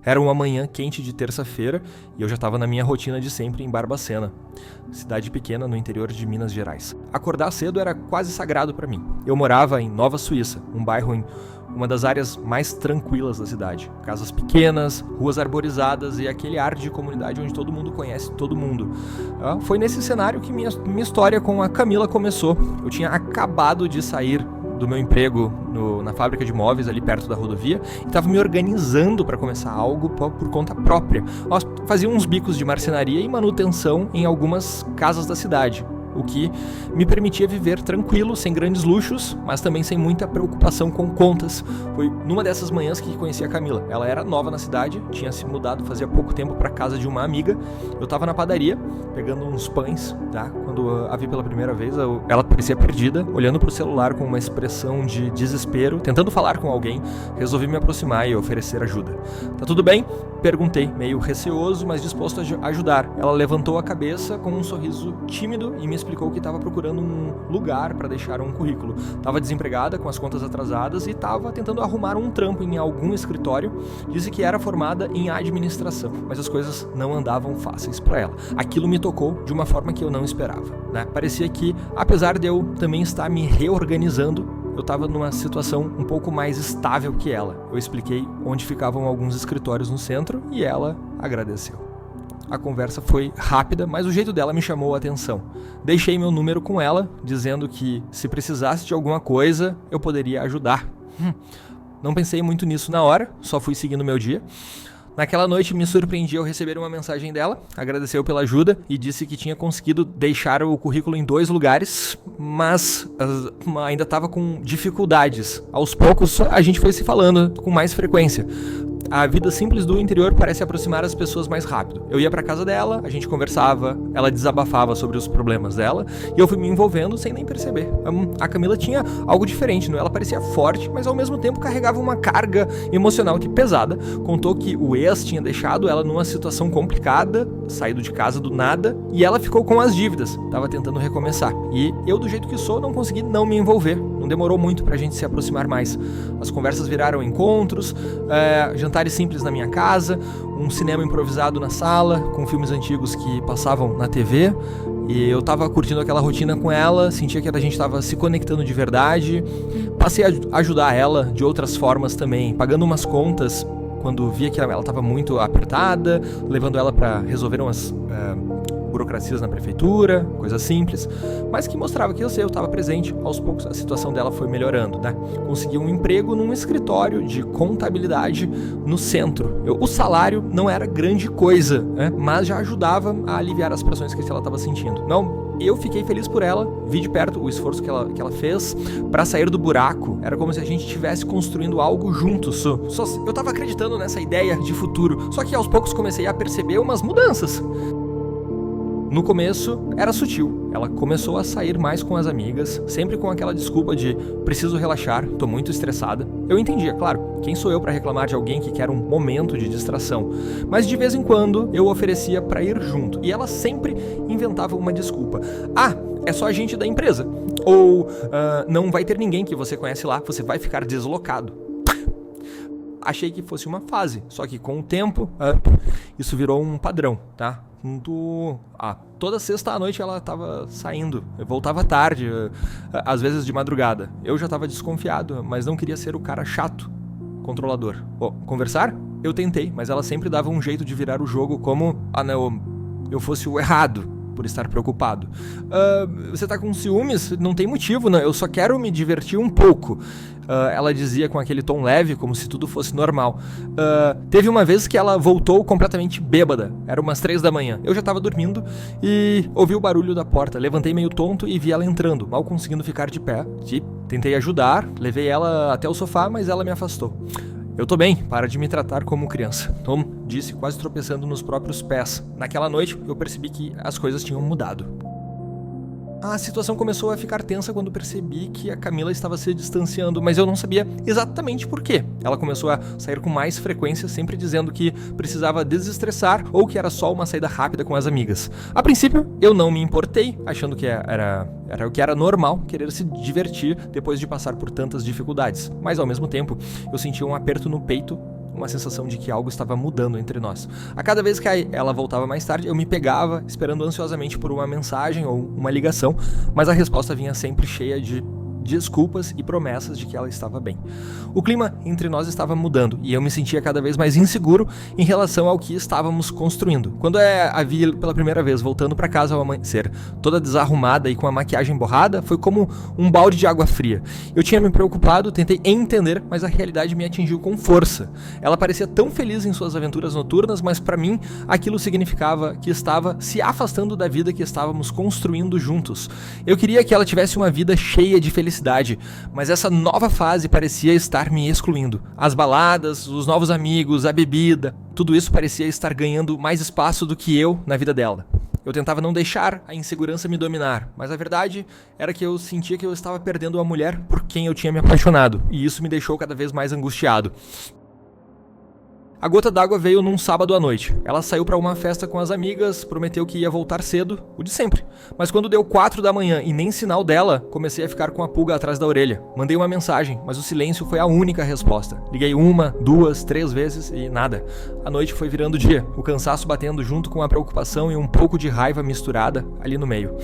Era uma manhã quente de terça-feira e eu já estava na minha rotina de sempre em Barbacena, cidade pequena no interior de Minas Gerais. Acordar cedo era quase sagrado para mim. Eu morava em Nova Suíça, um bairro em uma das áreas mais tranquilas da cidade. Casas pequenas, ruas arborizadas e aquele ar de comunidade onde todo mundo conhece todo mundo. Foi nesse cenário que minha história com a Camila começou. Eu tinha acabado de sair do meu emprego na fábrica de móveis ali perto da rodovia e estava me organizando para começar algo por conta própria. Fazia uns bicos de marcenaria e manutenção em algumas casas da cidade, o que me permitia viver tranquilo, sem grandes luxos, mas também sem muita preocupação com contas. Foi numa dessas manhãs que conheci a Camila. Ela era nova na cidade, tinha se mudado fazia pouco tempo para casa de uma amiga. Eu estava na padaria, pegando uns pães, tá? Quando a vi pela primeira vez, ela parecia perdida, olhando pro celular com uma expressão de desespero, tentando falar com alguém. Resolvi me aproximar e oferecer ajuda. Tá tudo bem? Perguntei, meio receoso, mas disposto a ajudar. Ela levantou a cabeça com um sorriso tímido e me explicou que estava procurando um lugar para deixar um currículo. Estava desempregada, com as contas atrasadas e estava tentando arrumar um trampo em algum escritório. Disse que era formada em administração, mas as coisas não andavam fáceis para ela. Aquilo me tocou de uma forma que eu não esperava, né? Parecia que, apesar de eu também estar me reorganizando, eu estava numa situação um pouco mais estável que ela. Eu expliquei onde ficavam alguns escritórios no centro e ela agradeceu. A conversa foi rápida, mas o jeito dela me chamou a atenção. Deixei meu número com ela, dizendo que se precisasse de alguma coisa, eu poderia ajudar. Não pensei muito nisso na hora, só fui seguindo meu dia. Naquela noite me surpreendi ao receber uma mensagem dela, agradeceu pela ajuda e disse que tinha conseguido deixar o currículo em 2 lugares, mas ainda estava com dificuldades. Aos poucos a gente foi se falando com mais frequência. A vida simples do interior parece aproximar as pessoas mais rápido. Eu ia pra casa dela, a gente conversava, ela desabafava sobre os problemas dela e eu fui me envolvendo sem nem perceber. A Camila tinha algo diferente, não? Ela parecia forte, mas ao mesmo tempo carregava uma carga emocional que pesada. Contou que o ex tinha deixado ela numa situação complicada, saído de casa do nada, e ela ficou com as dívidas, tava tentando recomeçar. E eu, do jeito que sou, não consegui não me envolver. Não demorou muito pra gente se aproximar mais. As conversas viraram encontros, jantares simples na minha casa, um cinema improvisado na sala, com filmes antigos que passavam na TV, e eu tava curtindo aquela rotina com ela, sentia que a gente tava se conectando de verdade. Passei a ajudar ela de outras formas também, pagando umas contas quando via que ela estava muito apertada, levando ela para resolver umas burocracias na prefeitura, coisas simples, mas que mostrava que eu estava presente. Aos poucos a situação dela foi melhorando, né? Consegui um emprego num escritório de contabilidade no centro. O salário não era grande coisa, né? Mas já ajudava a aliviar as pressões que ela estava sentindo. Eu fiquei feliz por ela, vi de perto o esforço que ela fez para sair do buraco. Era como se a gente estivesse construindo algo juntos. Eu tava acreditando nessa ideia de futuro, só que aos poucos comecei a perceber umas mudanças. No começo era sutil, ela começou a sair mais com as amigas, sempre com aquela desculpa de preciso relaxar, tô muito estressada. Eu entendia, claro, quem sou eu para reclamar de alguém que quer um momento de distração, mas de vez em quando eu oferecia para ir junto e ela sempre inventava uma desculpa. É só a gente da empresa, ou não vai ter ninguém que você conhece lá, você vai ficar deslocado. Achei que fosse uma fase, só que com o tempo isso virou um padrão, tá? Toda sexta à noite ela tava saindo, eu voltava tarde, às vezes de madrugada. Eu já tava desconfiado, mas não queria ser o cara chato, controlador. Conversar? Eu tentei, mas ela sempre dava um jeito de virar o jogo como eu fosse o errado por estar preocupado. Você tá com ciúmes? Não tem motivo, né? Eu só quero me divertir um pouco. Ela dizia com aquele tom leve, como se tudo fosse normal. Teve uma vez que ela voltou completamente bêbada. Era umas 3 da manhã. Eu já tava dormindo e ouvi o barulho da porta. Levantei meio tonto e vi ela entrando, mal conseguindo ficar de pé. Tentei ajudar, levei ela até o sofá, mas ela me afastou. Eu tô bem, para de me tratar como criança, Tom disse, quase tropeçando nos próprios pés. Naquela noite, eu percebi que as coisas tinham mudado. A situação começou a ficar tensa quando percebi que a Camila estava se distanciando, mas eu não sabia exatamente por quê. Ela começou a sair com mais frequência, sempre dizendo que precisava desestressar ou que era só uma saída rápida com as amigas. A princípio, eu não me importei, achando que era o que era normal, querer se divertir depois de passar por tantas dificuldades. Mas ao mesmo tempo, eu sentia um aperto no peito, uma sensação de que algo estava mudando entre nós. A cada vez que ela voltava mais tarde, eu me pegava esperando ansiosamente por uma mensagem ou uma ligação, mas a resposta vinha sempre cheia de desculpas e promessas de que ela estava bem. O clima entre nós estava mudando e eu me sentia cada vez mais inseguro em relação ao que estávamos construindo. Quando a vi pela primeira vez voltando para casa ao amanhecer, toda desarrumada e com a maquiagem borrada, foi como um balde de água fria. Eu tinha me preocupado, tentei entender, mas a realidade me atingiu com força. Ela parecia tão feliz em suas aventuras noturnas, mas para mim aquilo significava que estava se afastando da vida que estávamos construindo juntos. Eu queria que ela tivesse uma vida cheia de felicidade, mas essa nova fase parecia estar me excluindo. As baladas, os novos amigos, a bebida, tudo isso parecia estar ganhando mais espaço do que eu na vida dela. Eu tentava não deixar a insegurança me dominar, mas a verdade era que eu sentia que eu estava perdendo uma mulher por quem eu tinha me apaixonado, e isso me deixou cada vez mais angustiado. A gota d'água veio num sábado à noite. Ela saiu para uma festa com as amigas, prometeu que ia voltar cedo, o de sempre. Mas quando deu 4 da manhã e nem sinal dela, comecei a ficar com a pulga atrás da orelha. Mandei uma mensagem, mas o silêncio foi a única resposta. Liguei 1, 2, 3 vezes e nada. A noite foi virando dia, o cansaço batendo junto com a preocupação e um pouco de raiva misturada ali no meio.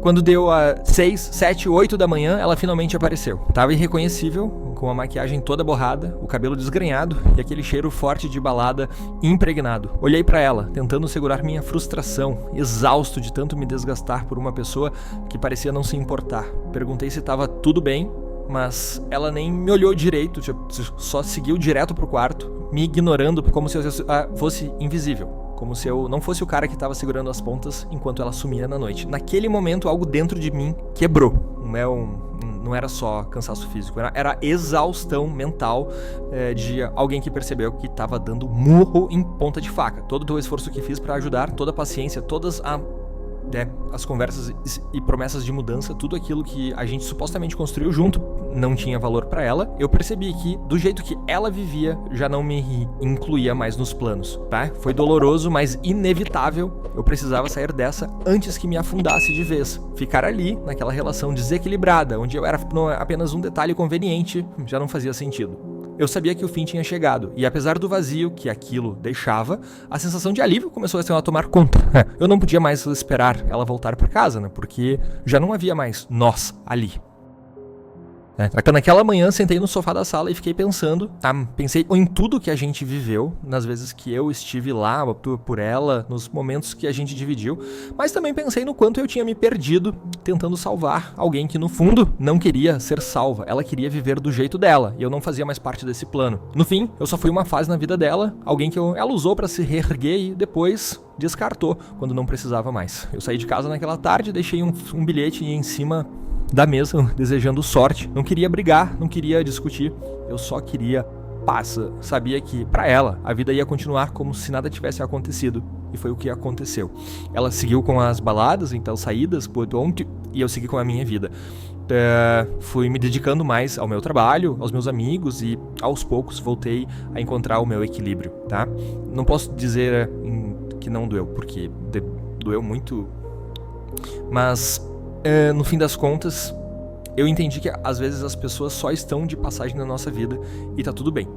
Quando deu 6, 7, 8 da manhã, ela finalmente apareceu. Tava irreconhecível, com a maquiagem toda borrada, o cabelo desgrenhado e aquele cheiro forte de balada impregnado. Olhei pra ela, tentando segurar minha frustração, exausto de tanto me desgastar por uma pessoa que parecia não se importar. Perguntei se tava tudo bem, mas ela nem me olhou direito, só seguiu direto pro quarto, me ignorando como se eu fosse invisível. Como se eu não fosse o cara que estava segurando as pontas enquanto ela sumia na noite. Naquele momento, algo dentro de mim quebrou. Não era só cansaço físico, era exaustão mental de alguém que percebeu que estava dando murro em ponta de faca. Todo o esforço que fiz para ajudar, toda a paciência, todas as conversas e promessas de mudança, tudo aquilo que a gente supostamente construiu junto, não tinha valor pra ela. Eu percebi que, do jeito que ela vivia, já não me incluía mais nos planos, tá? Foi doloroso, mas inevitável. Eu precisava sair dessa antes que me afundasse de vez. Ficar ali, naquela relação desequilibrada, onde eu era apenas um detalhe conveniente, já não fazia sentido. Eu sabia que o fim tinha chegado, e apesar do vazio que aquilo deixava, a sensação de alívio começou a tomar conta. Eu não podia mais esperar ela voltar para casa, né? Porque já não havia mais nós ali. Naquela manhã, sentei no sofá da sala e fiquei pensando, pensei em tudo que a gente viveu, nas vezes que eu estive lá por ela, nos momentos que a gente dividiu, mas também pensei no quanto eu tinha me perdido tentando salvar alguém que no fundo não queria ser salva, ela queria viver do jeito dela, e eu não fazia mais parte desse plano. No fim, eu só fui uma fase na vida dela, alguém que ela usou para se reerguer e depois descartou quando não precisava mais. Eu saí de casa naquela tarde, deixei um bilhete em cima da mesa, desejando sorte. Não queria brigar, não queria discutir, eu só queria paz. Sabia que, pra ela, a vida ia continuar como se nada tivesse acontecido. E foi o que aconteceu. Ela seguiu com as baladas, então saídas, e eu segui com a minha vida. Fui me dedicando mais ao meu trabalho, aos meus amigos, e aos poucos voltei a encontrar o meu equilíbrio, tá? Não posso dizer que não doeu, porque doeu muito, mas no fim das contas, eu entendi que às vezes as pessoas só estão de passagem na nossa vida e tá tudo bem.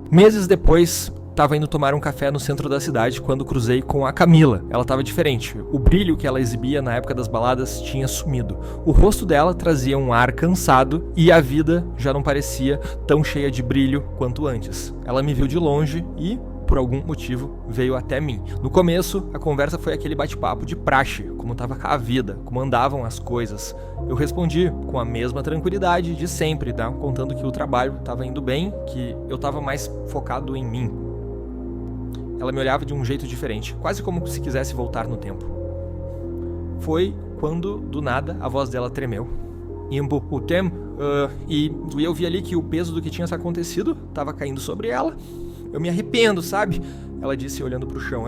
Meses depois, tava indo tomar um café no centro da cidade quando cruzei com a Camila. Ela tava diferente. O brilho que ela exibia na época das baladas tinha sumido. O rosto dela trazia um ar cansado e a vida já não parecia tão cheia de brilho quanto antes. Ela me viu de longe e, por algum motivo, veio até mim. No começo, a conversa foi aquele bate-papo de praxe, como estava a vida, como andavam as coisas. Eu respondi com a mesma tranquilidade de sempre, tá? Contando que o trabalho estava indo bem, que eu estava mais focado em mim. Ela me olhava de um jeito diferente, quase como se quisesse voltar no tempo. Foi quando, do nada, a voz dela tremeu. E eu vi ali que o peso do que tinha acontecido estava caindo sobre ela. Eu me arrependo, sabe? Ela disse olhando pro chão,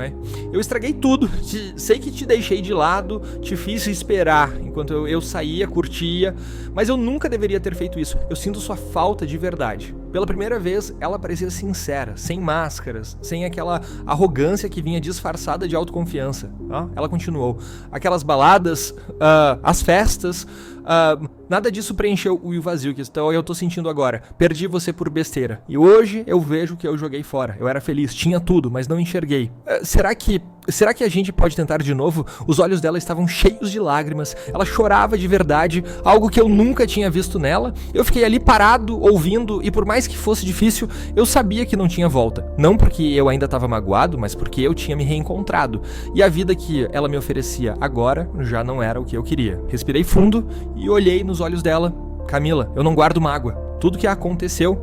eu estraguei tudo, sei que te deixei de lado, te fiz esperar enquanto eu saía, curtia, mas eu nunca deveria ter feito isso. Eu sinto sua falta de verdade. Pela primeira vez, ela parecia sincera, sem máscaras, sem aquela arrogância que vinha disfarçada de autoconfiança. Ela continuou. Aquelas baladas, as festas, Nada disso preencheu o vazio que eu tô sentindo agora. Perdi você por besteira. E hoje eu vejo que eu joguei fora. Eu era feliz, tinha tudo, mas não enxerguei. Será que a gente pode tentar de novo? Os olhos dela estavam cheios de lágrimas. Ela chorava de verdade, algo que eu nunca tinha visto nela. Eu fiquei ali parado, ouvindo, e por mais que fosse difícil, eu sabia que não tinha volta. Não porque eu ainda estava magoado, mas porque eu tinha me reencontrado. E a vida que ela me oferecia agora já não era o que eu queria. Respirei fundo e olhei nos olhos dela. Camila, eu não guardo mágoa. Tudo que aconteceu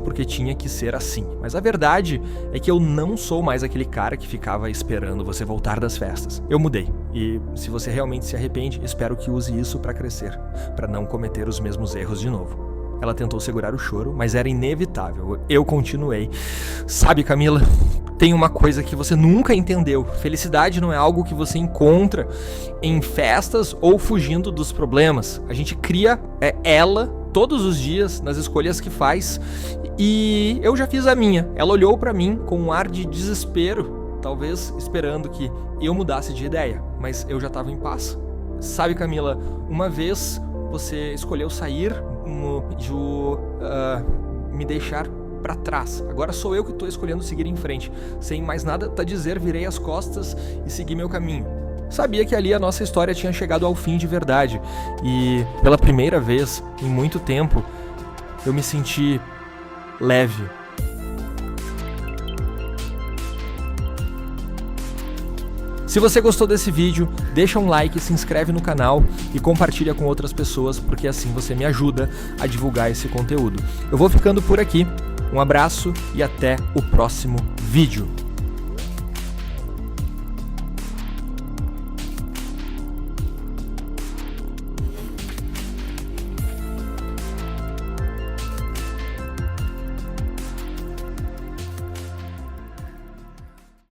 porque tinha que ser assim. Mas a verdade é que eu não sou mais aquele cara que ficava esperando você voltar das festas. Eu mudei. E se você realmente se arrepende, espero que use isso pra crescer, pra não cometer os mesmos erros de novo. Ela tentou segurar o choro, mas era inevitável. Eu continuei. Sabe, Camila, tem uma coisa que você nunca entendeu. Felicidade não é algo que você encontra em festas ou fugindo dos problemas. A gente cria ela todos os dias nas escolhas que faz. E eu já fiz a minha. Ela olhou pra mim com um ar de desespero, talvez esperando que eu mudasse de ideia, mas eu já tava em paz. Sabe, Camila, uma vez você escolheu sair me deixar pra trás. Agora sou eu que tô escolhendo seguir em frente. Sem mais nada a dizer, virei as costas e segui meu caminho. Sabia que ali a nossa história tinha chegado ao fim de verdade. E pela primeira vez em muito tempo, eu me senti leve. Se você gostou desse vídeo, deixa um like, se inscreve no canal e compartilha com outras pessoas, porque assim você me ajuda a divulgar esse conteúdo. Eu vou ficando por aqui, um abraço e até o próximo vídeo.